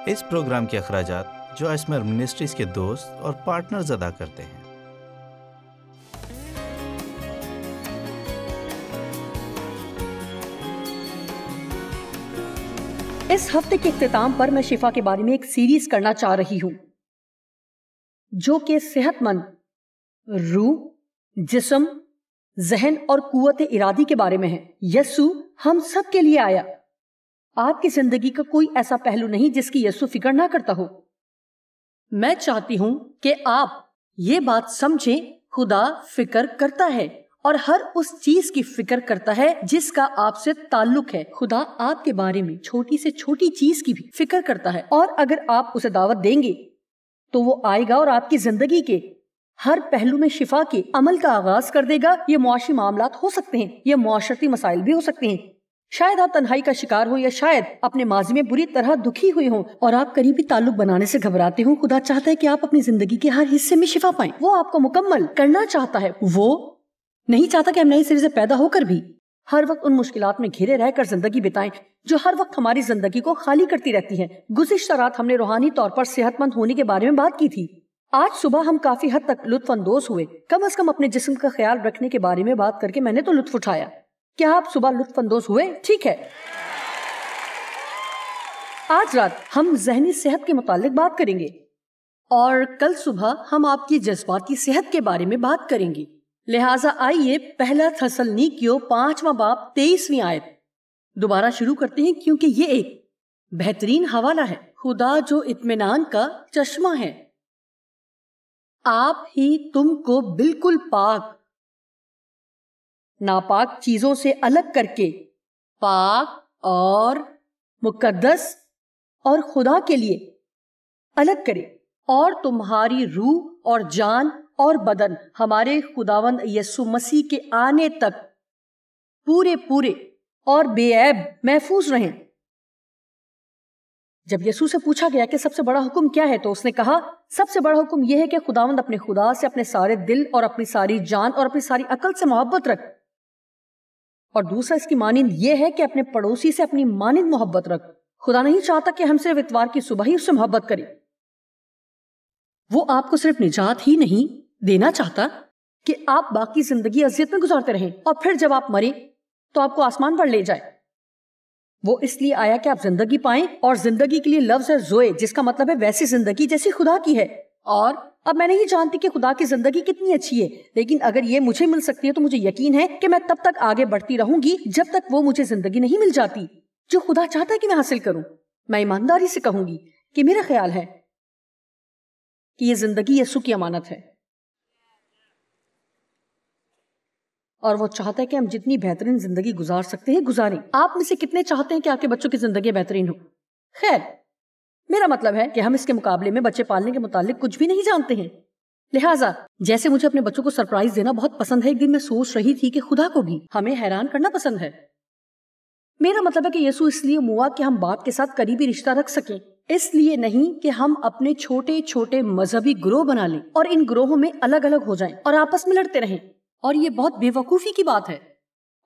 اس programme کے اخراجات جو اسمر منسٹریز کے دوست اور پارٹنرز ادا کرتے ہیں۔ اس ہفتے کے اختتام پر میں شفا کے بارے میں ایک سیریز کرنا چاہ رہی ہوں جو کہ صحت مند روح، جسم، ذہن اور قوت ارادی کے بارے میں ہے۔ یسوع ہم سب کے لیے آیا۔ آپ کی زندگی کا کوئی ایسا پہلو نہیں جس کی یسوع فکر نہ کرتا ہو۔ میں چاہتی ہوں کہ آپ یہ بات سمجھیں، خدا فکر کرتا ہے اور ہر اس چیز کی فکر کرتا ہے جس کا آپ سے تعلق ہے۔ خدا آپ کے بارے میں چھوٹی سے چھوٹی چیز کی بھی فکر کرتا ہے، اور اگر آپ اسے دعوت دیں گے تو وہ آئے گا اور آپ کی زندگی کے ہر پہلو میں شفا کے عمل کا آغاز کر دے گا۔ یہ معاشی معاملات ہو سکتے ہیں، یہ معاشرتی مسائل بھی ہو سکتے ہیں۔ شاید آپ تنہائی کا شکار ہو، یا شاید اپنے ماضی میں بری طرح دکھی ہوئے ہوں اور آپ قریبی تعلق بنانے سے گھبراتے ہوں۔ خدا چاہتا ہے کہ آپ اپنی زندگی کے ہر حصے میں شفا پائیں۔ وہ آپ کو مکمل کرنا چاہتا ہے۔ وہ نہیں چاہتا کہ ہم نئے سرے سے پیدا ہو کر بھی ہر وقت ان مشکلات میں گھرے رہ کر زندگی بتائیں جو ہر وقت ہماری زندگی کو خالی کرتی رہتی ہیں۔ گزشتہ رات ہم نے روحانی طور پر صحت مند ہونے کے بارے میں بات کی تھی۔ آج صبح ہم کافی حد تک لطف اندوز ہوئے۔ کم از کم اپنے جسم کا خیال رکھنے کے بارے میں بات کر کے میں نے تو لطف اٹھایا۔ کیا آپ صبح لطف اندوز ہوئے؟ ٹھیک ہے۔ آج رات ہم ذہنی صحت کے متعلق بات کریں گے، اور کل صبح ہم آپ کی جذباتی صحت کے بارے میں بات کریں گے۔ لہٰذا آئیے پہلا تھسلنیکیوں 5واں باب 23ویں آیت دوبارہ شروع کرتے ہیں، کیونکہ یہ ایک بہترین حوالہ ہے۔ خدا جو اطمینان کا چشمہ ہے، آپ ہی تم کو بالکل پاک ناپاک چیزوں سے الگ کر کے پاک اور مقدس اور خدا کے لیے الگ کرے، اور تمہاری روح اور جان اور بدن ہمارے خداوند یسوع مسیح کے آنے تک پورے اور بے عیب محفوظ رہیں۔ جب یسوع سے پوچھا گیا کہ سب سے بڑا حکم کیا ہے، تو اس نے کہا سب سے بڑا حکم یہ ہے کہ خداوند اپنے خدا سے اپنے سارے دل اور اپنی ساری جان اور اپنی ساری عقل سے محبت رکھ، اور دوسرا اس کی مانند یہ ہے کہ اپنے پڑوسی سے اپنی مانند محبت رکھ۔ خدا نہیں چاہتا کہ ہم صرف اتوار کی صبح ہی اس سے محبت کریں۔ وہ آپ کو صرف نجات ہی نہیں دینا چاہتا کہ آپ باقی زندگی اذیت میں گزارتے رہیں، اور پھر جب آپ مریں تو آپ کو آسمان پر لے جائے۔ وہ اس لیے آیا کہ آپ زندگی پائیں، اور زندگی کے لیے لفظ ہے زوئے، جس کا مطلب ہے ویسی زندگی جیسی خدا کی ہے۔ اور اب میں نہیں جانتی کہ خدا کی زندگی کتنی اچھی ہے، لیکن اگر یہ مجھے مل سکتی ہے تو مجھے یقین ہے کہ میں تب تک آگے بڑھتی رہوں گی جب تک وہ مجھے زندگی نہیں مل جاتی جو خدا چاہتا ہے کہ میں حاصل کروں۔ میں ایمانداری سے کہوں گی کہ میرا خیال ہے کہ یہ زندگی یسوع کی امانت ہے، اور وہ چاہتا ہے کہ ہم جتنی بہترین زندگی گزار سکتے ہیں گزاریں۔ آپ میں سے کتنے چاہتے ہیں کہ آپ کے بچوں کی زندگی بہترین ہو؟ خیر، میرا مطلب ہے کہ ہم اس کے مقابلے میں بچے پالنے کے متعلق کچھ بھی نہیں جانتے ہیں۔ لہٰذا جیسے مجھے اپنے بچوں کو سرپرائز دینا بہت پسند ہے، ایک دن میں سوچ رہی تھی کہ خدا کو بھی ہمیں حیران کرنا پسند ہے۔ میرا مطلب ہے کہ یسوع اس لیے ہوا کہ ہم باپ کے ساتھ قریبی رشتہ رکھ سکیں، اس لیے نہیں کہ ہم اپنے چھوٹے چھوٹے مذہبی گروہ بنا لیں اور ان گروہوں میں الگ الگ ہو جائیں اور آپس میں لڑتے رہیں، اور یہ بہت بے وقوفی کی بات ہے۔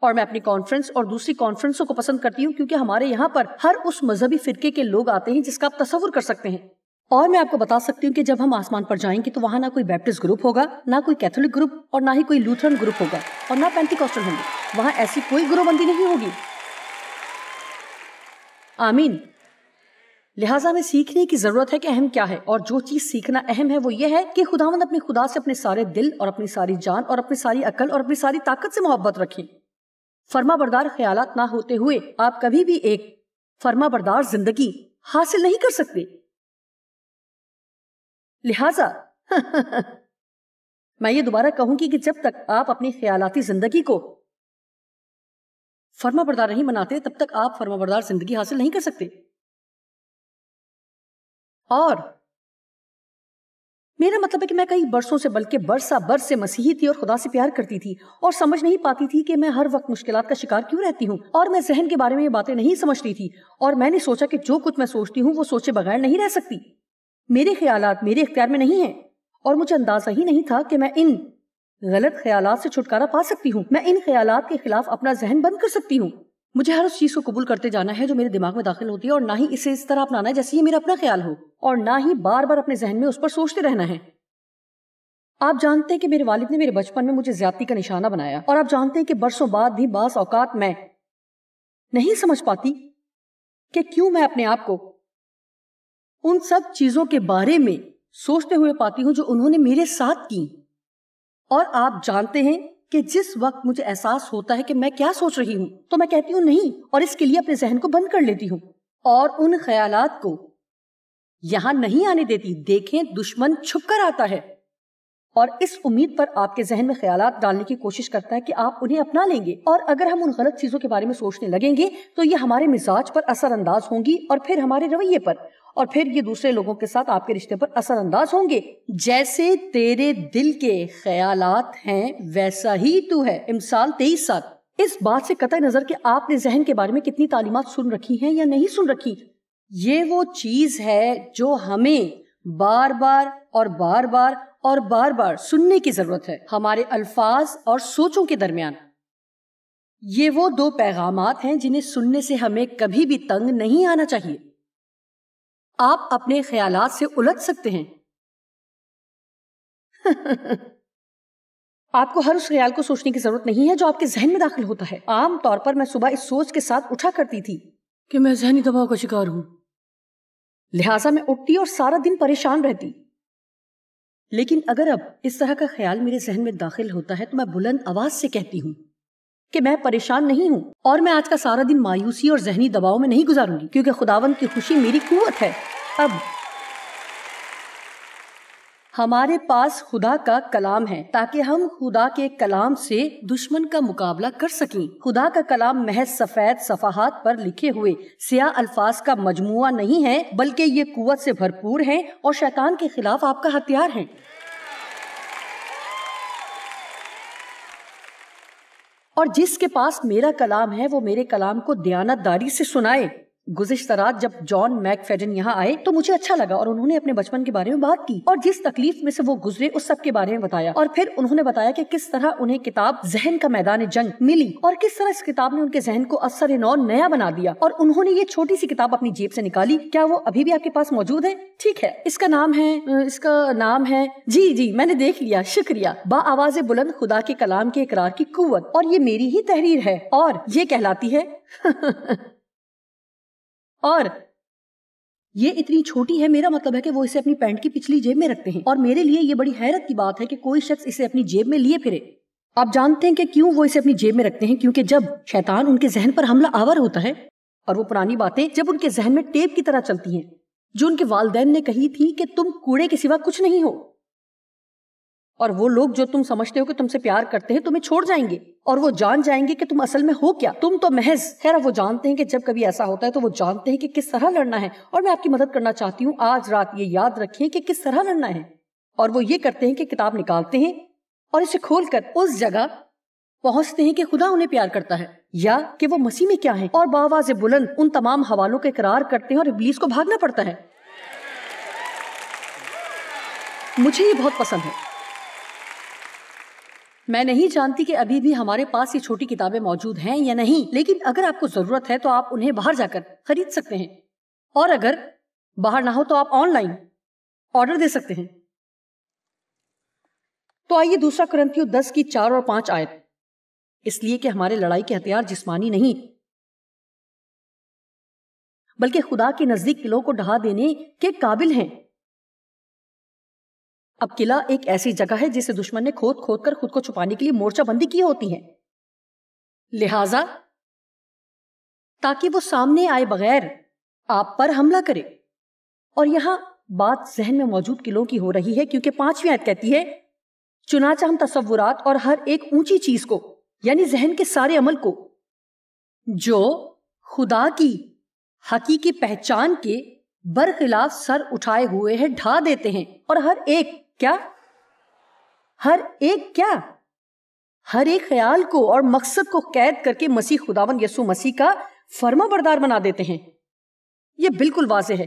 اور میں اپنی کانفرنس اور دوسری کانفرنسوں کو پسند کرتی ہوں، کیونکہ ہمارے یہاں پر ہر اس مذہبی فرقے کے لوگ آتے ہیں جس کا آپ تصور کر سکتے ہیں۔ اور میں آپ کو بتا سکتی ہوں کہ جب ہم آسمان پر جائیں گے تو وہاں نہ کوئی بیپٹسٹ گروپ ہوگا، نہ کوئی کیتھولک گروپ، اور نہ ہی کوئی لوتھرن گروپ ہوگا، اور نہ پینٹیکوسٹل ہوں گے۔ وہاں ایسی کوئی گروہ بندی نہیں ہوگی۔ آمین۔ لہٰذا ہمیں سیکھنے کی ضرورت ہے کہ اہم کیا ہے، اور جو چیز سیکھنا اہم ہے وہ یہ ہے کہ خداوند اپنے خدا سے اپنے سارے دل اور اپنی ساری جان اور اپنی ساری عقل اور اپنی ساری طاقت سے محبت رکھیں۔ فرما بردار خیالات نہ ہوتے ہوئے آپ کبھی بھی ایک فرما بردار زندگی حاصل نہیں کر سکتے۔ لہٰذا میں یہ دوبارہ کہوں گی کہ جب تک آپ اپنی خیالاتی زندگی کو فرما بردار نہیں بناتے، تب تک آپ فرما بردار زندگی حاصل نہیں کر سکتے۔ اور میرا مطلب ہے کہ میں کئی برسوں سے، بلکہ برسہ برس سے مسیحی تھی اور خدا سے پیار کرتی تھی، اور سمجھ نہیں پاتی تھی کہ میں ہر وقت مشکلات کا شکار کیوں رہتی ہوں، اور میں ذہن کے بارے میں یہ باتیں نہیں سمجھتی تھی، اور میں نے سوچا کہ جو کچھ میں سوچتی ہوں وہ سوچے بغیر نہیں رہ سکتی۔ میرے خیالات میرے اختیار میں نہیں ہیں، اور مجھے اندازہ ہی نہیں تھا کہ میں ان غلط خیالات سے چھٹکارا پا سکتی ہوں، میں ان خیالات کے خلاف اپنا ذہن بند کر سکتی ہوں۔ مجھے ہر اس چیز کو قبول کرتے جانا ہے جو میرے دماغ میں داخل ہوتی ہے، اور نہ ہی اسے اس طرح اپنانا ہے جیسے یہ میرا اپنا خیال ہو، اور نہ ہی بار بار اپنے ذہن میں اس پر سوچتے رہنا ہے۔ آپ جانتے ہیں کہ میرے والد نے میرے بچپن میں مجھے زیادتی کا نشانہ بنایا، اور آپ جانتے ہیں کہ برسوں بعد بھی بعض اوقات میں نہیں سمجھ پاتی کہ کیوں میں اپنے آپ کو ان سب چیزوں کے بارے میں سوچتے ہوئے پاتی ہوں جو انہوں نے میرے ساتھ کی۔ اور آپ جانتے ہیں کہ جس وقت مجھے احساس ہوتا ہے کہ میں کیا سوچ رہی ہوں تو میں کہتی ہوں نہیں، اور اس کے لیے اپنے ذہن کو بند کر لیتی ہوں اور ان خیالات کو یہاں نہیں آنے دیتی۔ دیکھیں، دشمن چھپ کر آتا ہے اور اس امید پر آپ کے ذہن میں خیالات ڈالنے کی کوشش کرتا ہے کہ آپ انہیں اپنا لیں گے، اور اگر ہم ان غلط چیزوں کے بارے میں سوچنے لگیں گے تو یہ ہمارے مزاج پر اثر انداز ہوں گی، اور پھر ہمارے رویے پر، اور پھر یہ دوسرے لوگوں کے ساتھ آپ کے رشتے پر اثر انداز ہوں گے۔ جیسے تیرے دل کے خیالات ہیں ویسا ہی تو ہے۔ امثال 23:7۔ اس بات سے قطع نظر کہ آپ نے ذہن کے بارے میں کتنی تعلیمات سن رکھی ہیں یا نہیں سن رکھی، یہ وہ چیز ہے جو ہمیں بار بار اور بار بار اور بار بار سننے کی ضرورت ہے۔ ہمارے الفاظ اور سوچوں کے درمیان یہ وہ دو پیغامات ہیں جنہیں سننے سے ہمیں کبھی بھی تنگ نہیں آنا چاہیے۔ آپ اپنے خیالات سے الجھ سکتے ہیں۔ آپ کو ہر اس خیال کو سوچنے کی ضرورت نہیں ہے جو آپ کے ذہن میں داخل ہوتا ہے۔ عام طور پر میں صبح اس سوچ کے ساتھ اٹھا کرتی تھی کہ میں ذہنی دباؤ کا شکار ہوں، لہٰذا میں اٹھتی اور سارا دن پریشان رہتی۔ لیکن اگر اب اس طرح کا خیال میرے ذہن میں داخل ہوتا ہے تو میں بلند آواز سے کہتی ہوں کہ میں پریشان نہیں ہوں، اور میں آج کا سارا دن مایوسی اور ذہنی دباؤ میں نہیں گزاروں گی، کیونکہ خداوند کی خوشی میری قوت ہے۔ اب ہمارے پاس خدا کا کلام ہے تاکہ ہم خدا کے کلام سے دشمن کا مقابلہ کر سکیں۔ خدا کا کلام محض سفید صفحات پر لکھے ہوئے سیاہ الفاظ کا مجموعہ نہیں ہے، بلکہ یہ قوت سے بھرپور ہے اور شیطان کے خلاف آپ کا ہتھیار ہے۔ اور جس کے پاس میرا کلام ہے وہ میرے کلام کو دیانت داری سے سنائے۔ گزشتہ رات جب جان میک فیڈن یہاں آئے تو مجھے اچھا لگا، اور انہوں نے اپنے بچپن کے بارے میں بات کی اور جس تکلیف میں سے وہ گزرے اس سب کے بارے میں بتایا، اور پھر انہوں نے بتایا کہ کس طرح انہیں کتاب ذہن کا میدان جنگ ملی اور کس طرح اس کتاب نے ان کے ذہن کو اثر نو نیا بنا دیا، اور انہوں نے یہ چھوٹی سی کتاب اپنی جیب سے نکالی۔ کیا وہ ابھی بھی آپ کے پاس موجود ہے؟ ٹھیک ہے، اس کا نام ہے جی میں نے دیکھ لیا، شکریہ۔ با آواز بلند خدا کے کلام کے اقرار کی قوت، اور یہ میری ہی تحریر ہے اور یہ کہلاتی ہے اور یہ اتنی چھوٹی ہے، میرا مطلب ہے کہ وہ اسے اپنی پینٹ کی پچھلی جیب میں رکھتے ہیں، اور میرے لیے یہ بڑی حیرت کی بات ہے کہ کوئی شخص اسے اپنی جیب میں لیے پھرے۔ آپ جانتے ہیں کہ کیوں وہ اسے اپنی جیب میں رکھتے ہیں؟ کیونکہ جب شیطان ان کے ذہن پر حملہ آور ہوتا ہے اور وہ پرانی باتیں جب ان کے ذہن میں ٹیپ کی طرح چلتی ہیں جو ان کے والدین نے کہی تھی کہ تم کوڑے کے سوا کچھ نہیں ہو، اور وہ لوگ جو تم سمجھتے ہو کہ تم سے پیار کرتے ہیں تمہیں چھوڑ جائیں گے، اور وہ جان جائیں گے کہ تم اصل میں ہو کیا، تم تو محض خیر وہ جانتے ہیں کہ جب کبھی ایسا ہوتا ہے تو وہ جانتے ہیں کہ کس طرح لڑنا ہے، اور میں آپ کی مدد کرنا چاہتی ہوں آج رات یہ یاد رکھیں کہ کس طرح لڑنا ہے، اور وہ یہ کرتے ہیں کہ کتاب نکالتے ہیں اور اسے کھول کر اس جگہ پہنچتے ہیں کہ خدا انہیں پیار کرتا ہے یا کہ وہ مسیح میں کیا ہیں، اور بآواز بلند ان تمام حوالوں کا اقرار کرتے ہیں اور ابلیس کو بھاگنا پڑتا ہے۔ مجھے یہ بہت پسند ہے۔ میں نہیں جانتی کہ ابھی بھی ہمارے پاس یہ چھوٹی کتابیں موجود ہیں یا نہیں، لیکن اگر آپ کو ضرورت ہے تو آپ انہیں باہر جا کر خرید سکتے ہیں، اور اگر باہر نہ ہو تو آپ آن لائن آرڈر دے سکتے ہیں۔ تو آئیے 2 کرنتھیوں 10 کی 4 اور 5 آیت، اس لیے کہ ہمارے لڑائی کے ہتھیار جسمانی نہیں بلکہ خدا کے نزدیک قلعوں کو ڈھا دینے کے قابل ہیں۔ اب قلعہ ایک ایسی جگہ ہے جسے دشمن نے کھود کھود کر خود کو چھپانے کے لیے مورچہ بندی کی ہوتی ہے، لہذا تاکہ وہ سامنے آئے بغیر آپ پر حملہ کرے۔ اور یہاں بات ذہن میں موجود قلعوں کی ہو رہی ہے، کیونکہ 5ویں آیت کہتی ہے چنانچہ ہم تصورات اور ہر ایک اونچی چیز کو، یعنی ذہن کے سارے عمل کو جو خدا کی حقیقی پہچان کے برخلاف سر اٹھائے ہوئے ہے ڈھا دیتے ہیں، اور ہر ایک خیال کو اور مقصد کو قید کر کے مسیح خداوند یسوع مسیح کا فرما بردار بنا دیتے ہیں۔ یہ بالکل واضح ہے۔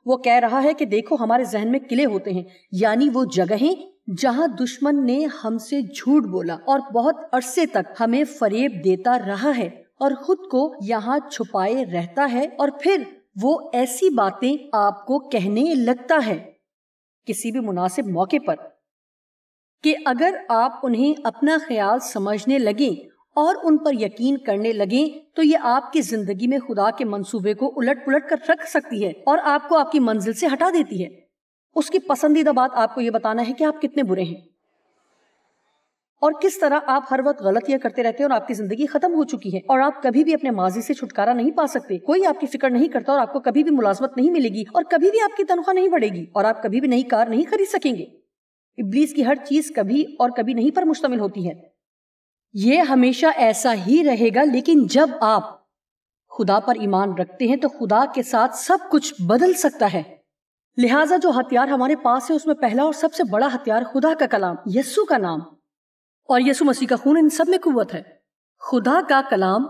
وہ کہہ رہا ہے کہ دیکھو ہمارے ذہن میں قلعے ہوتے ہیں، یعنی وہ جگہیں جہاں دشمن نے ہم سے جھوٹ بولا اور بہت عرصے تک ہمیں فریب دیتا رہا ہے، اور خود کو یہاں چھپائے رہتا ہے اور پھر وہ ایسی باتیں آپ کو کہنے لگتا ہے کسی بھی مناسب موقع پر کہ اگر آپ انہیں اپنا خیال سمجھنے لگیں اور ان پر یقین کرنے لگیں تو یہ آپ کی زندگی میں خدا کے منصوبے کو الٹ پلٹ کر رکھ سکتی ہے اور آپ کو آپ کی منزل سے ہٹا دیتی ہے۔ اس کی پسندیدہ بات آپ کو یہ بتانا ہے کہ آپ کتنے برے ہیں اور کس طرح آپ ہر وقت غلطیاں کرتے رہتے ہیں اور آپ کی زندگی ختم ہو چکی ہے اور آپ کبھی بھی اپنے ماضی سے چھٹکارا نہیں پا سکتے۔ کوئی آپ کی فکر نہیں کرتا اور آپ کو کبھی بھی ملازمت نہیں ملے گی اور کبھی بھی آپ کی تنخواہ نہیں بڑھے گی اور آپ کبھی بھی نئی کار نہیں خرید سکیں گے۔ ابلیس کی ہر چیز کبھی اور کبھی نہیں پر مشتمل ہوتی ہے، یہ ہمیشہ ایسا ہی رہے گا، لیکن جب آپ خدا پر ایمان رکھتے ہیں تو خدا کے ساتھ سب کچھ بدل سکتا ہے۔ لہٰذا جو ہتھیار ہمارے پاس ہے اس میں پہلا اور سب سے بڑا ہتھیار خدا کا کلام، یسوع کا نام اور یسوع مسیح کا خون، ان سب میں قوت ہے۔ خدا کا کلام،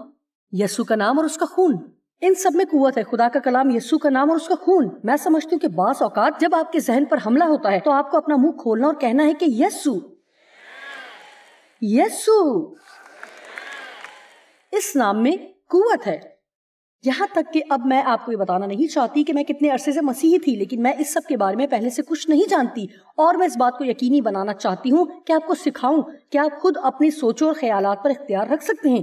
یسوع کا نام اور اس کا خون، ان سب میں قوت ہے۔ خدا کا کلام، یسوع کا نام اور اس کا خون۔ میں سمجھتی ہوں کہ بعض اوقات جب آپ کے ذہن پر حملہ ہوتا ہے تو آپ کو اپنا منہ کھولنا اور کہنا ہے کہ یسوع، یسوع، اس نام میں قوت ہے۔ یہاں تک کہ اب میں آپ کو یہ بتانا نہیں چاہتی کہ میں کتنے عرصے سے مسیحی تھی، لیکن میں اس سب کے بارے میں پہلے سے کچھ نہیں جانتی اور میں اس بات کو یقینی بنانا چاہتی ہوں کہ آپ کو سکھاؤں کہ آپ خود اپنی سوچوں اور خیالات پر اختیار رکھ سکتے ہیں۔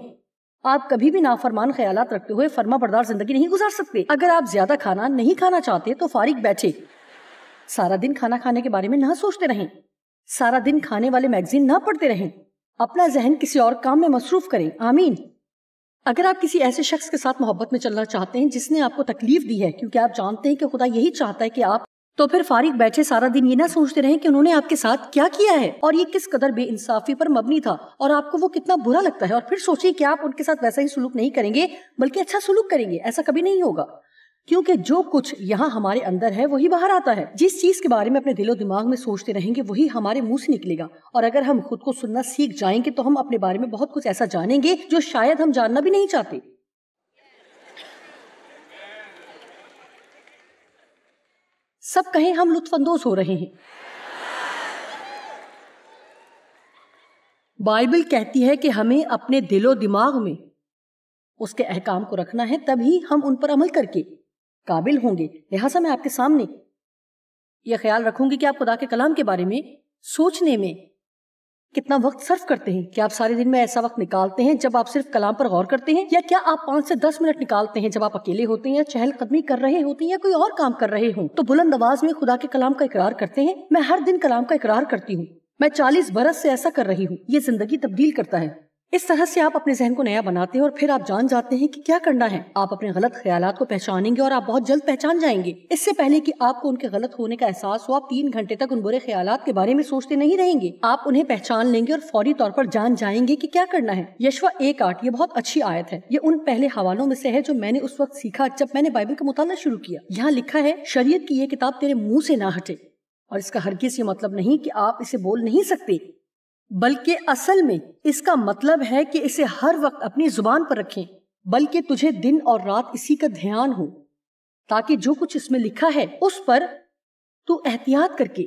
آپ کبھی بھی نافرمان خیالات رکھتے ہوئے فرما بردار زندگی نہیں گزار سکتے۔ اگر آپ زیادہ کھانا نہیں کھانا چاہتے تو فارغ بیٹھے سارا دن کھانا کھانے کے بارے میں نہ سوچتے رہیں، سارا دن کھانے والے میگزین نہ پڑھتے رہیں، اپنا ذہن کسی اور کام میں مصروف کریں۔ آمین۔ اگر آپ کسی ایسے شخص کے ساتھ محبت میں چلنا چاہتے ہیں جس نے آپ کو تکلیف دی ہے کیونکہ آپ جانتے ہیں کہ خدا یہی چاہتا ہے کہ آپ، تو پھر فارغ بیٹھے سارا دن یہ نہ سوچتے رہیں کہ انہوں نے آپ کے ساتھ کیا کیا ہے اور یہ کس قدر بے انصافی پر مبنی تھا اور آپ کو وہ کتنا برا لگتا ہے، اور پھر سوچیں کہ آپ ان کے ساتھ ویسا ہی سلوک نہیں کریں گے بلکہ اچھا سلوک کریں گے۔ ایسا کبھی نہیں ہوگا کیونکہ جو کچھ یہاں ہمارے اندر ہے وہی باہر آتا ہے۔ جس چیز کے بارے میں اپنے دل و دماغ میں سوچتے رہیں گے وہی ہمارے منہ سے نکلے گا، اور اگر ہم خود کو سننا سیکھ جائیں گے تو ہم اپنے بارے میں بہت کچھ ایسا جانیں گے جو شاید ہم جاننا بھی نہیں چاہتے۔ سب کہیں ہم لطف اندوز ہو رہے ہیں۔ بائبل کہتی ہے کہ ہمیں اپنے دل و دماغ میں اس کے احکام کو رکھنا ہے، تبھی ہم ان پر عمل کر کے قابل ہوں گے۔ لہٰذا میں آپ کے سامنے یہ خیال رکھوں گی کہ آپ خدا کے کلام کے بارے میں سوچنے میں کتنا وقت صرف کرتے ہیں۔ کیا آپ سارے دن میں ایسا وقت نکالتے ہیں جب آپ صرف کلام پر غور کرتے ہیں، یا کیا آپ 5 سے 10 منٹ نکالتے ہیں جب آپ اکیلے ہوتے ہیں یا چہل قدمی کر رہے ہوتے ہیں یا کوئی اور کام کر رہے ہوں تو بلند آواز میں خدا کے کلام کا اقرار کرتے ہیں؟ میں ہر دن کلام کا اقرار کرتی ہوں، میں 40 برس سے ایسا کر رہی ہوں۔ یہ زندگی تبدیل کرتا ہے۔ اس طرح سے آپ اپنے ذہن کو نیا بناتے ہیں اور پھر آپ جان جاتے ہیں کہ کیا کرنا ہے۔ آپ اپنے غلط خیالات کو پہچانیں گے اور آپ بہت جلد پہچان جائیں گے۔ اس سے پہلے کہ آپ کو ان کے غلط ہونے کا احساس ہو، آپ 3 گھنٹے تک ان برے خیالات کے بارے میں سوچتے نہیں رہیں گے۔ آپ انہیں پہچان لیں گے اور فوری طور پر جان جائیں گے کہ کیا کرنا ہے۔ یشوع 1:8 یہ بہت اچھی آیت ہے۔ یہ ان پہلے حوالوں میں سے ہے جو میں نے اس وقت سیکھا جب میں نے بائبل کا مطالعہ شروع کیا۔ یہاں لکھا ہے، شریعت کی یہ کتاب تیرے منہ سے نہ ہٹے، اور اس کا ہرگز یہ مطلب نہیں کہ آپ اسے بول نہیں سکتے، بلکہ اصل میں اس کا مطلب ہے کہ اسے ہر وقت اپنی زبان پر رکھیں، بلکہ تجھے دن اور رات اسی کا دھیان ہو، تاکہ جو کچھ اس میں لکھا ہے اس پر تو احتیاط کر کے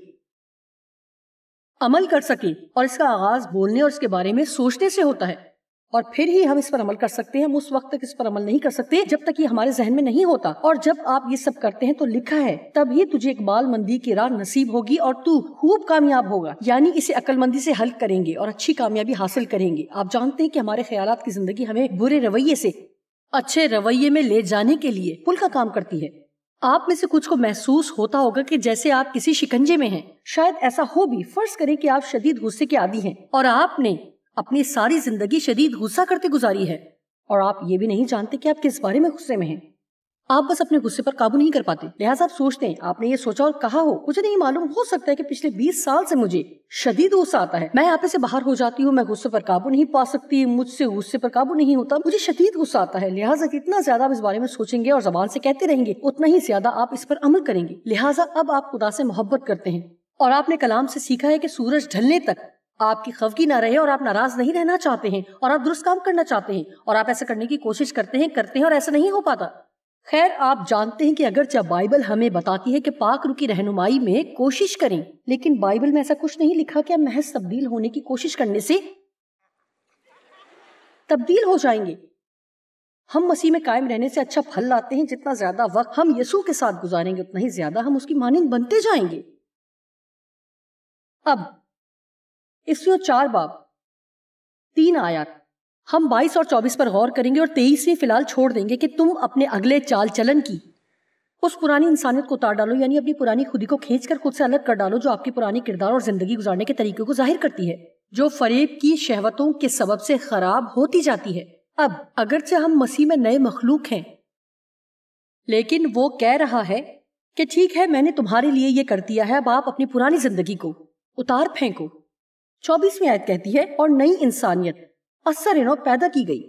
عمل کر سکے۔ اور اس کا آغاز بولنے اور اس کے بارے میں سوچنے سے ہوتا ہے، اور پھر ہی ہم اس پر عمل کر سکتے ہیں۔ ہم اس وقت تک اس پر عمل نہیں کر سکتے جب تک یہ ہمارے ذہن میں نہیں ہوتا، اور جب آپ یہ سب کرتے ہیں تو لکھا ہے تب ہی تجھے اقبال مندی کی راہ نصیب ہوگی اور تو خوب کامیاب ہوگا۔ یعنی اسے عقل مندی سے حل کریں گے اور اچھی کامیابی حاصل کریں گے۔ آپ جانتے ہیں کہ ہمارے خیالات کی زندگی ہمیں برے رویے سے اچھے رویے میں لے جانے کے لیے پل کا کام کرتی ہے۔ آپ میں سے کچھ کو محسوس ہوتا ہوگا کہ جیسے آپ کسی شکنجے میں ہیں۔ شاید ایسا ہو بھی۔ فرض کریں کہ آپ شدید غصے کے عادی ہیں اور آپ نے اپنی ساری زندگی شدید غصہ کرتے گزاری ہے، اور آپ یہ بھی نہیں جانتے کہ آپ کس بارے میں غصے میں ہیں۔ آپ بس اپنے غصے پر قابو نہیں کر پاتے، لہٰذا آپ سوچتے ہیں آپ نے یہ سوچا اور کہا ہو، مجھے نہیں معلوم، ہو سکتا ہے کہ پچھلے 20 سال سے مجھے شدید غصہ آتا ہے، میں آپ سے باہر ہو جاتی ہوں، میں غصے پر قابو نہیں پا سکتی، مجھ سے غصے پر قابو نہیں ہوتا، مجھے شدید غصہ آتا ہے۔ لہٰذا جتنا زیادہ آپ اس بارے میں سوچیں گے اور زبان سے کہتے رہیں گے اتنا ہی زیادہ آپ اس پر عمل کریں گے۔ لہٰذا اب آپ خدا سے محبت کرتے ہیں، اور آپ نے کلام سے سیکھا ہے کہ سورج ڈھلنے تک آپ کی خفگی نہ رہے، اور آپ ناراض نہیں رہنا چاہتے ہیں، اور آپ درست کام کرنا چاہتے ہیں، اور آپ ایسا کرنے کی کوشش کرتے ہیں اور ایسا نہیں ہو پاتا۔ خیر، آپ جانتے ہیں کہ اگرچہ بائبل ہمیں بتاتی ہے کہ پاک روح کی رہنمائی میں کوشش کریں، لیکن بائبل میں ایسا کچھ نہیں لکھا کہ آپ محض تبدیل ہونے کی کوشش کرنے سے تبدیل ہو جائیں گے۔ ہم مسیح میں قائم رہنے سے اچھا پھل لاتے ہیں. جتنا زیادہ وقت ہم یسوع کے ساتھ گزاریں گے اتنا ہی زیادہ ہم اس کی مانند بنتے جائیں گے. اب اسیوں 4 باب 3 آیات ہم 22 اور 24 پر غور کریں گے اور 23ویں فی الحال چھوڑ دیں گے کہ تم اپنے اگلے چال چلن کی اس پرانی انسانیت کو اتار ڈالو، یعنی اپنی پرانی خودی کو کھینچ کر خود سے الگ کر ڈالو جو آپ کی پرانی کردار اور زندگی گزارنے کے طریقے کو ظاہر کرتی ہے، جو فریب کی شہوتوں کے سبب سے خراب ہوتی جاتی ہے. اب اگرچہ ہم مسیح میں نئے مخلوق ہیں، لیکن وہ کہہ رہا ہے کہ ٹھیک ہے میں نے تمہارے لیے یہ کر دیا ہے، اب آپ اپنی پرانی زندگی کو اتار پھینکو. 24ویں آیت کہتی ہے اور نئی انسانیت اثر انو پیدا کی گئی،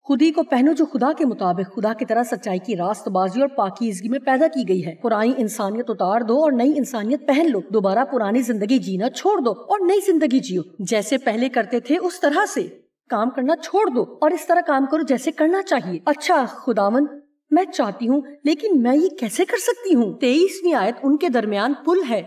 خودی کو پہنو جو خدا کے مطابق خدا کی طرح سچائی کی راست بازی اور پاکیزگی میں پیدا کی گئی ہے. پرانی انسانیت اتار دو اور نئی انسانیت پہن لو. دوبارہ پرانی زندگی جینا چھوڑ دو اور نئی زندگی جیو. جیسے پہلے کرتے تھے اس طرح سے کام کرنا چھوڑ دو اور اس طرح کام کرو جیسے کرنا چاہیے. اچھا خداوند میں چاہتی ہوں لیکن میں یہ کیسے کر سکتی ہوں؟ 23ویں آیت ان کے درمیان پل ہے.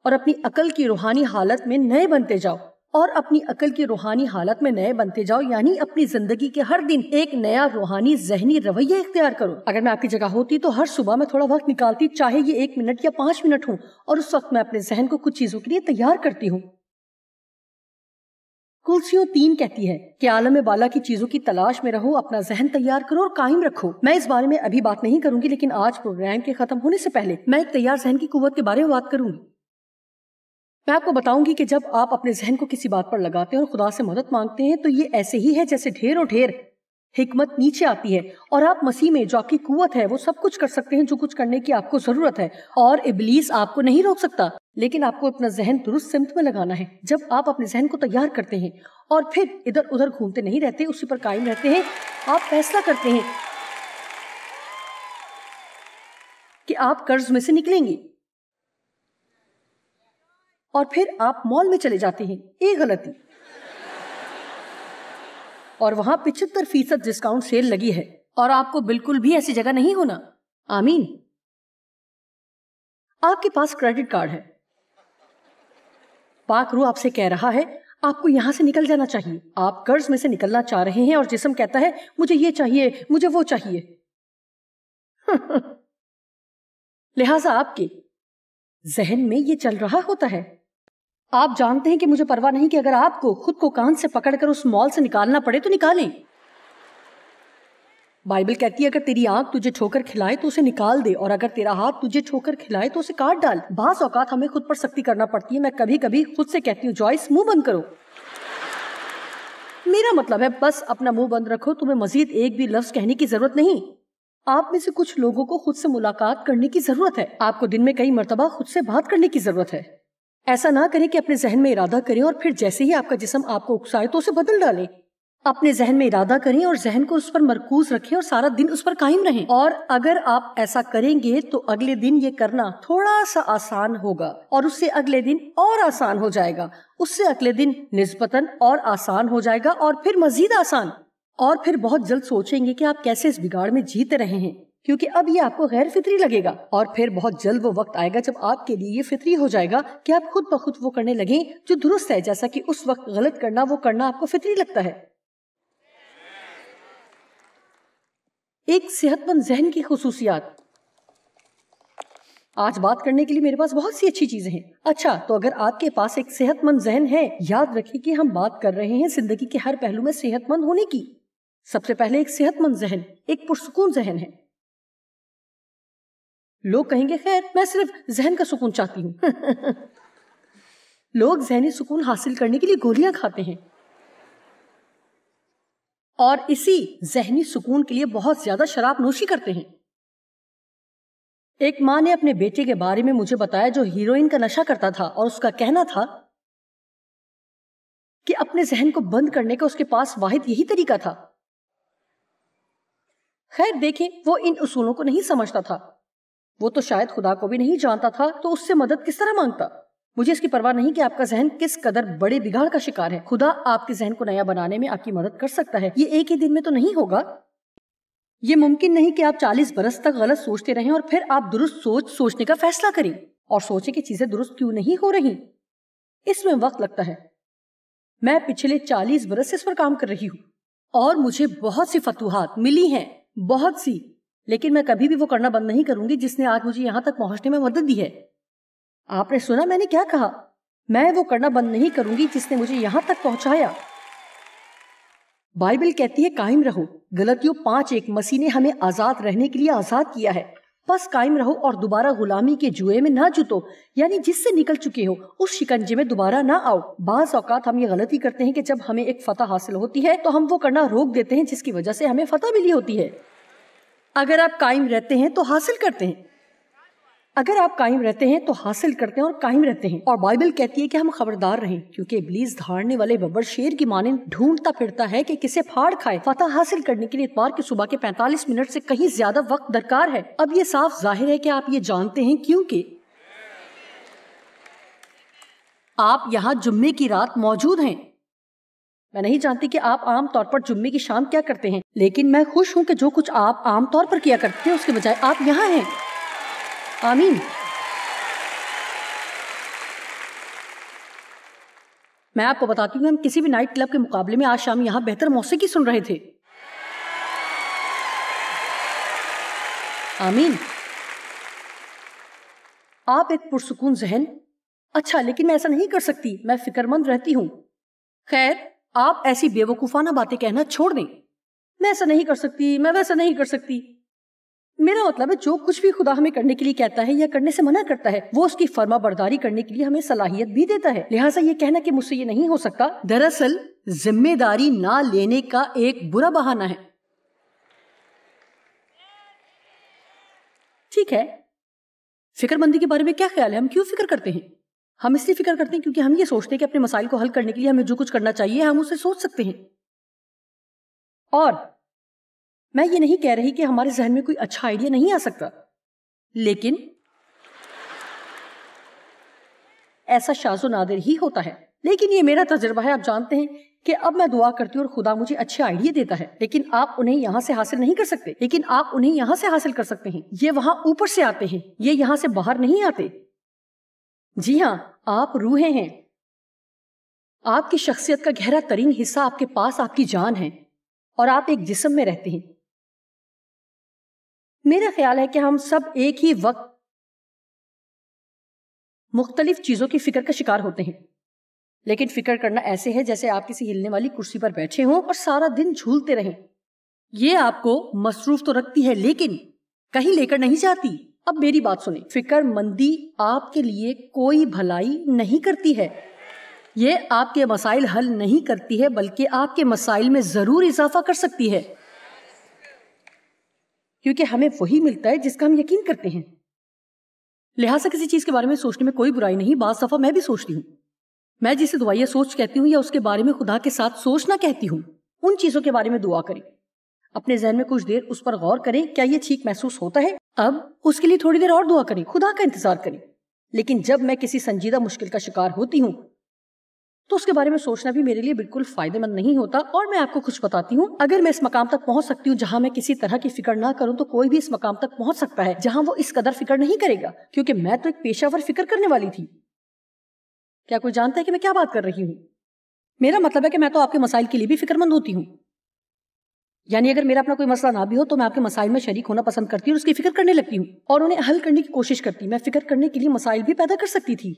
اور اپنی عقل کی روحانی حالت میں نئے بنتے جاؤ، اور اپنی عقل کی روحانی حالت میں نئے بنتے جاؤ یعنی اپنی زندگی کے ہر دن ایک نیا روحانی ذہنی رویہ اختیار کرو. اگر میں آپ کی جگہ ہوتی تو ہر صبح میں تھوڑا وقت نکالتی، چاہے یہ 1 منٹ یا 5 منٹ ہوں، اور اس وقت میں اپنے ذہن کو کچھ چیزوں کے لیے تیار کرتی ہوں. کلسیوں 3 کہتی ہے کہ عالم بالا کی چیزوں کی تلاش میں رہو، اپنا ذہن تیار کرو اور قائم رکھو. میں اس بارے میں ابھی بات نہیں کروں گی، لیکن آج پروگرام کے ختم ہونے سے پہلے میں ایک تیار ذہن کی قوت کے بارے میں بات کروں گی. میں آپ کو بتاؤں گی کہ جب آپ اپنے ذہن کو کسی بات پر لگاتے ہیں اور خدا سے مدد مانگتے ہیں تو یہ ایسے ہی ہے جیسے ڈھیروں ڈھیر حکمت نیچے آتی ہے، اور آپ مسیح میں جو آپ کی قوت ہے وہ سب کچھ کر سکتے ہیں جو کچھ کرنے کی آپ کو ضرورت ہے، اور ابلیس آپ کو نہیں روک سکتا. لیکن آپ کو اپنا ذہن درست سمت میں لگانا ہے. جب آپ اپنے ذہن کو تیار کرتے ہیں اور پھر ادھر ادھر گھومتے نہیں رہتے، اسی پر قائم رہتے ہیں، آپ فیصلہ کرتے ہیں کہ آپ قرض میں سے نکلیں گے، اور پھر آپ مال میں چلے جاتے ہیں. ایک غلطی، اور وہاں 75% ڈسکاؤنٹ سیل لگی ہے اور آپ کو بالکل بھی ایسی جگہ نہیں ہونا. آمین. آپ کے پاس کریڈٹ کارڈ ہے، پاک روح آپ سے کہہ رہا ہے آپ کو یہاں سے نکل جانا چاہیے. آپ قرض میں سے نکلنا چاہ رہے ہیں اور جسم کہتا ہے مجھے یہ چاہیے، مجھے وہ چاہیے. لہٰذا آپ کے ذہن میں یہ چل رہا ہوتا ہے. آپ جانتے ہیں کہ مجھے پرواہ نہیں کہ اگر آپ کو خود کو کان سے پکڑ کر اس مال سے نکالنا پڑے تو نکالیں. بائبل کہتی ہے اگر تیری آنکھ تجھے ٹھوکر کھلائے تو اسے نکال دے، اور اگر تیرا ہاتھ تجھے ٹھوکر کھلائے تو اسے کاٹ ڈال. بعض اوقات ہمیں خود پر سختی کرنا پڑتی ہے. میں کبھی کبھی خود سے کہتی ہوں جوائس منہ بند کرو. میرا مطلب ہے بس اپنا منہ بند رکھو، تمہیں مزید ایک بھی لفظ کہنے کی ضرورت نہیں. آپ میں سے کچھ لوگوں کو خود سے ملاقات کرنے کی ضرورت ہے. آپ کو دن میں کئی مرتبہ خود سے بات کرنے کی ضرورت ہے. ایسا نہ کریں کہ اپنے ذہن میں ارادہ کریں اور پھر جیسے ہی آپ کا جسم آپ کو اکسائے تو اسے بدل ڈالیں. اپنے ذہن میں ارادہ کریں اور ذہن کو اس پر مرکوز رکھیں اور سارا دن اس پر قائم رہیں. اور اگر آپ ایسا کریں گے تو اگلے دن یہ کرنا تھوڑا سا آسان ہوگا، اور اس سے اگلے دن اور آسان ہو جائے گا، اس سے اگلے دن نسبتاً اور آسان ہو جائے گا، اور پھر مزید آسان. اور پھر بہت جلد سوچیں گے کہ آپ کیسے اس بگاڑ میں جیتے رہے ہیں، کیونکہ اب یہ آپ کو غیر فطری لگے گا. اور پھر بہت جلد وہ وقت آئے گا جب آپ کے لیے یہ فطری ہو جائے گا کہ آپ خود بخود وہ کرنے لگیں جو درست ہے، جیسا کہ اس وقت غلط کرنا وہ کرنا آپ کو فطری لگتا ہے. ایک صحت مند ذہن کی خصوصیات. آج بات کرنے کے لیے میرے پاس بہت سی اچھی چیزیں ہیں. اچھا، تو اگر آپ کے پاس ایک صحت مند ذہن ہے، یاد رکھیں کہ ہم بات کر رہے ہیں زندگی کے ہر پہلو میں صحت مند ہونے کی. سب سے پہلے ایک صحت مند ذہن ایک پرسکون ذہن ہے. لوگ کہیں گے خیر میں صرف ذہن کا سکون چاہتی ہوں. لوگ ذہنی سکون حاصل کرنے کے لیے گولیاں کھاتے ہیں، اور اسی ذہنی سکون کے لیے بہت زیادہ شراب نوشی کرتے ہیں. ایک ماں نے اپنے بیٹے کے بارے میں مجھے بتایا جو ہیروئن کا نشہ کرتا تھا، اور اس کا کہنا تھا کہ اپنے ذہن کو بند کرنے کا اس کے پاس واحد یہی طریقہ تھا. خیر دیکھیں، وہ ان اصولوں کو نہیں سمجھتا تھا، وہ تو شاید خدا کو بھی نہیں جانتا تھا، تو اس سے مدد کس طرح مانگتا؟ مجھے اس کی پرواہ نہیں کہ آپ کا ذہن کس قدر بڑے بگاڑ کا شکار ہے. خدا آپ کے ذہن کو نیا بنانے میں آپ کی مدد کر سکتا ہے. یہ ایک ہی دن میں تو نہیں ہوگا. یہ ممکن نہیں کہ آپ 40 برس تک غلط سوچتے رہیں اور پھر آپ درست سوچنے کا فیصلہ کریں اور سوچیں کہ چیزیں درست کیوں نہیں ہو رہی. اس میں وقت لگتا ہے. میں پچھلے 40 برس سے اس پر کام کر رہی ہوں اور مجھے بہت سی فتوحات ملی ہیں، بہت سی، لیکن میں کبھی بھی وہ کرنا بند نہیں کروں گی جس نے آج مجھے یہاں تک پہنچنے میں مدد دی ہے۔ آپ نے سنا میں نے کیا کہا؟ میں وہ کرنا بند نہیں کروں گی جس نے مجھے یہاں تک پہنچایا۔ بائبل کہتی ہے قائم رہو۔ غلطیوں 5:1 مسیح نے ہمیں آزاد رہنے کے لیے آزاد کیا ہے، بس قائم رہو اور دوبارہ غلامی کے جوئے میں نہ جتو، یعنی جس سے نکل چکے ہو اس شکنجے میں دوبارہ نہ آؤ۔ بعض اوقات ہم یہ غلطی کرتے ہیں کہ جب ہمیں ایک فتح حاصل ہوتی ہے تو ہم وہ کرنا روک دیتے ہیں جس کی وجہ سے ہمیں فتح ملی ہوتی ہے۔ اگر آپ قائم رہتے ہیں تو حاصل کرتے ہیں، اگر آپ قائم رہتے ہیں تو حاصل کرتے ہیں اور قائم رہتے ہیں۔ اور بائبل کہتی ہے کہ ہم خبردار رہیں، کیونکہ ابلیس دھاڑنے والے ببر شیر کی مانند ڈھونڈتا پھرتا ہے کہ کسے پھاڑ کھائے۔ فتح حاصل کرنے کے لیے اتوار کی صبح کے 45 منٹ سے کہیں زیادہ وقت درکار ہے۔ اب یہ صاف ظاہر ہے کہ آپ یہ جانتے ہیں، کیونکہ آپ یہاں جمعے کی رات موجود ہیں۔ میں نہیں جانتی کہ آپ عام طور پر جمعے کی شام کیا کرتے ہیں، لیکن میں خوش ہوں کہ جو کچھ آپ عام طور پر کیا کرتے ہیں اس کے بجائے آپ یہاں ہیں۔ آمین۔ میں آپ کو بتاتی ہوں، ہم کسی بھی نائٹ کلب کے مقابلے میں آج شام یہاں بہتر موسیقی سن رہے تھے۔ آمین۔ آپ ایک پرسکون ذہن، اچھا لیکن میں ایسا نہیں کر سکتی، میں فکر مند رہتی ہوں۔ خیر، آپ ایسی بے وقوفانہ باتیں کہنا چھوڑ دیں۔ میں ایسا نہیں کر سکتی، میں ویسا نہیں کر سکتی۔ میرا مطلب ہے جو کچھ بھی خدا ہمیں کرنے کے لیے کہتا ہے یا کرنے سے منع کرتا ہے، وہ اس کی فرما برداری کرنے کے لیے ہمیں صلاحیت بھی دیتا ہے۔ لہٰذا یہ کہنا کہ مجھ سے یہ نہیں ہو سکتا، دراصل ذمہ داری نہ لینے کا ایک برا بہانہ ہے۔ ٹھیک ہے، فکر مندی کے بارے میں کیا خیال ہے؟ ہم کیوں فکر کرتے ہیں؟ ہم اس لیے فکر کرتے ہیں کیونکہ ہم یہ سوچتے ہیں کہ اپنے مسائل کو حل کرنے کے لیے ہمیں جو کچھ کرنا چاہیے ہم اسے سوچ سکتے ہیں۔ اور میں یہ نہیں کہہ رہی کہ ہمارے ذہن میں کوئی اچھا آئیڈیا نہیں آ سکتا، لیکن ایسا شاذ و نادر ہی ہوتا ہے۔ لیکن یہ میرا تجربہ ہے، آپ جانتے ہیں کہ اب میں دعا کرتی ہوں اور خدا مجھے اچھے آئیڈیا دیتا ہے، لیکن آپ انہیں یہاں سے حاصل نہیں کر سکتے، لیکن آپ انہیں یہاں سے حاصل کر سکتے ہیں۔ یہ وہاں اوپر سے آتے ہیں، یہ یہاں سے باہر نہیں آتے۔ جی ہاں، آپ روحیں ہیں، آپ کی شخصیت کا گہرا ترین حصہ آپ کے پاس آپ کی جان ہے، اور آپ ایک جسم میں رہتے ہیں۔ میرا خیال ہے کہ ہم سب ایک ہی وقت مختلف چیزوں کی فکر کا شکار ہوتے ہیں، لیکن فکر کرنا ایسے ہے جیسے آپ کسی ہلنے والی کرسی پر بیٹھے ہوں اور سارا دن جھولتے رہیں۔ یہ آپ کو مصروف تو رکھتی ہے لیکن کہیں لے کر نہیں جاتی۔ اب میری بات سنیں، فکر مندی آپ کے لیے کوئی بھلائی نہیں کرتی ہے، یہ آپ کے مسائل حل نہیں کرتی ہے، بلکہ آپ کے مسائل میں ضرور اضافہ کر سکتی ہے، کیونکہ ہمیں وہی ملتا ہے جس کا ہم یقین کرتے ہیں۔ لہٰذا کسی چیز کے بارے میں سوچنے میں کوئی برائی نہیں۔ بعض دفعہ میں بھی سوچتی ہوں، میں جسے دعائیہ سوچ کہتی ہوں یا اس کے بارے میں خدا کے ساتھ سوچنا کہتی ہوں، ان چیزوں کے بارے میں دعا کریں، اپنے ذہن میں کچھ دیر اس پر غور کریں، کیا یہ ٹھیک محسوس ہوتا ہے؟ اب اس کے لیے تھوڑی دیر اور دعا کریں، خدا کا انتظار کریں۔ لیکن جب میں کسی سنجیدہ مشکل کا شکار ہوتی ہوں تو اس کے بارے میں سوچنا بھی میرے لیے بالکل فائدہ مند نہیں ہوتا۔ اور میں آپ کو کچھ بتاتی ہوں، اگر میں اس مقام تک پہنچ سکتی ہوں جہاں میں کسی طرح کی فکر نہ کروں، تو کوئی بھی اس مقام تک پہنچ سکتا ہے جہاں وہ اس قدر فکر نہیں کرے گا، کیونکہ میں تو ایک پیشہ ور فکر کرنے والی تھی۔ کیا کوئی جانتا ہے کہ میں کیا بات کر رہی ہوں؟ میرا مطلب ہے کہ میں تو آپ کے مسائل کے لیے بھی فکر مند ہوتی ہوں، یعنی اگر میرا اپنا کوئی مسئلہ نہ بھی ہو تو میں آپ کے مسائل میں شریک ہونا پسند کرتی ہوں اور اس کی فکر کرنے لگتی ہوں اور انہیں حل کرنے کی کوشش کرتی۔ میں فکر کرنے کے لیے مسائل بھی پیدا کر سکتی تھی۔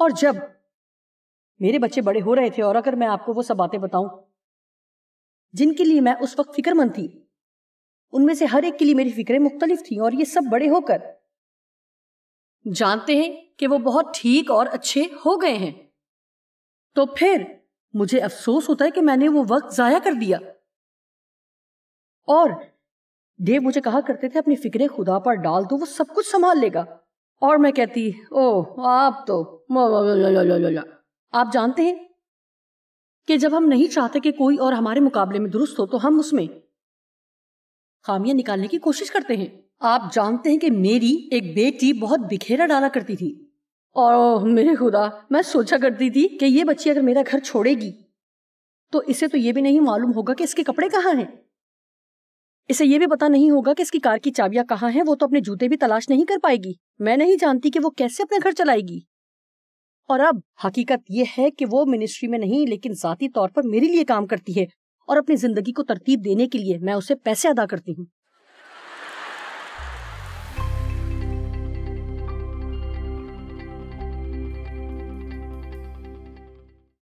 اور جب میرے بچے بڑے ہو رہے تھے، اور اگر میں آپ کو وہ سب باتیں بتاؤں جن کے لیے میں اس وقت فکر مند تھی، ان میں سے ہر ایک کے لیے میری فکریں مختلف تھیں، اور یہ سب بڑے ہو کر جانتے ہیں کہ وہ بہت ٹھیک اور اچھے ہو گئے ہیں، تو پھر مجھے افسوس ہوتا ہے کہ میں نے وہ وقت ضائع کر دیا۔ اور ڈیو مجھے کہا کرتے تھے اپنی فکریں خدا پر ڈال دو، وہ سب کچھ سنبھال لے گا، اور میں کہتی آپ تو آپ جانتے ہیں کہ جب ہم نہیں چاہتے کہ کوئی اور ہمارے مقابلے میں درست ہو تو ہم اس میں خامیاں نکالنے کی کوشش کرتے ہیں۔ آپ جانتے ہیں کہ میری ایک بیٹی بہت بکھیرا ڈالا کرتی تھی، اور میرے خدا، میں سوچا کرتی تھی کہ یہ بچی اگر میرا گھر چھوڑے گی تو اسے تو یہ بھی نہیں معلوم ہوگا کہ اس کے کپڑے کہاں ہیں، اسے یہ بھی پتا نہیں ہوگا کہ اس کی کار کی چابیاں کہاں ہیں، وہ تو اپنے جوتے بھی تلاش نہیں کر پائے گی، میں نہیں جانتی کہ وہ کیسے اپنا گھر چلائے گی۔ اور اب حقیقت یہ ہے کہ وہ منسٹری میں نہیں لیکن ذاتی طور پر میرے لیے کام کرتی ہے، اور اپنی زندگی کو ترتیب دینے کے لیے میں اسے پیسے ادا کرتی ہوں۔